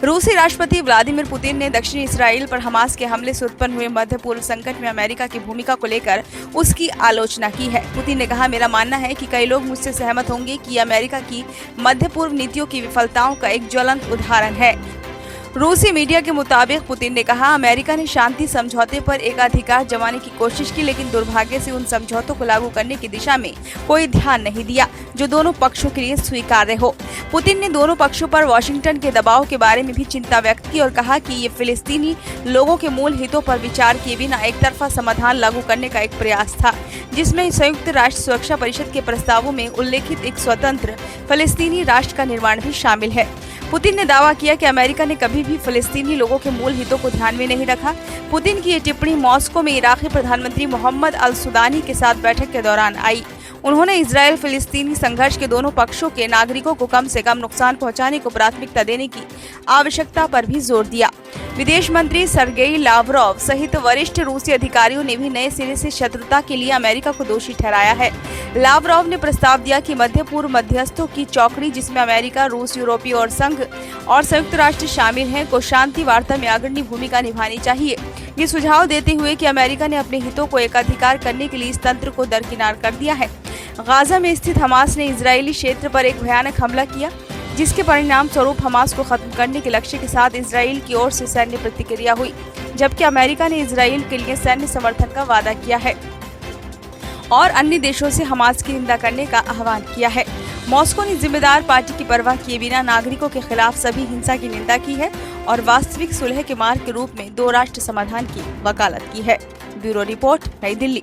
रूसी राष्ट्रपति Vladimir Putin ने दक्षिणी इसराइल पर हमास के हमले से उत्पन्न हुए मध्य पूर्व संकट में अमेरिका की भूमिका को लेकर उसकी आलोचना की है। पुतिन ने कहा, मेरा मानना है कि कई लोग मुझसे सहमत होंगे कि अमेरिका की मध्य पूर्व नीतियों की विफलताओं का एक ज्वलंत उदाहरण है। रूसी मीडिया के मुताबिक पुतिन ने कहा, अमेरिका ने शांति समझौते पर एकाधिकार जमाने की कोशिश की, लेकिन दुर्भाग्य से उन समझौतों को लागू करने की दिशा में कोई ध्यान नहीं दिया जो दोनों पक्षों के लिए स्वीकार्य हो। पुतिन ने दोनों पक्षों पर वाशिंगटन के दबाव के बारे में भी चिंता व्यक्त की और कहा कि ये फिलिस्तीनी लोगों के मूल हितों पर विचार किए बिना एक तरफा समाधान लागू करने का एक प्रयास था, जिसमें संयुक्त राष्ट्र सुरक्षा परिषद के प्रस्तावों में उल्लेखित एक स्वतंत्र फिलिस्तीनी राष्ट्र का निर्माण भी शामिल है। पुतिन ने दावा किया कि अमेरिका ने कभी भी फिलिस्तीनी लोगों के मूल हितों को ध्यान में नहीं रखा। पुतिन की ये टिप्पणी मॉस्को में इराकी प्रधानमंत्री मोहम्मद अल-सुदानी के साथ बैठक के दौरान आई। उन्होंने इजरायल फिलिस्तीनी संघर्ष के दोनों पक्षों के नागरिकों को कम से कम नुकसान पहुंचाने को प्राथमिकता देने की आवश्यकता पर भी जोर दिया। विदेश मंत्री सर्गेई लावरोव सहित वरिष्ठ रूसी अधिकारियों ने भी नए सिरे से शत्रुता के लिए अमेरिका को दोषी ठहराया है। लावरोव ने प्रस्ताव दिया कि मध्य पूर्व मध्यस्थों की चौकड़ी, जिसमें अमेरिका, रूस, यूरोपीय और संघ और संयुक्त राष्ट्र शामिल हैं, को शांति वार्ता में अग्रणी भूमिका निभानी चाहिए। ये सुझाव देते हुए कि अमेरिका ने अपने हितों को एकाधिकार करने के लिए इस तंत्र को दरकिनार कर दिया है। गाजा में स्थित हमास ने इजरायली क्षेत्र पर एक भयानक हमला किया, जिसके परिणाम स्वरूप हमास को खत्म करने के लक्ष्य के साथ इजराइल की ओर से सैन्य प्रतिक्रिया हुई, जबकि अमेरिका ने इजराइल के लिए सैन्य समर्थन का वादा किया है और अन्य देशों से हमास की निंदा करने का आह्वान किया है। मॉस्को ने जिम्मेदार पार्टी की परवाह किए बिना नागरिकों के खिलाफ सभी हिंसा की निंदा की है और वास्तविक सुलह के मार्ग के रूप में दो राष्ट्र समाधान की वकालत की है। ब्यूरो रिपोर्ट, नई दिल्ली।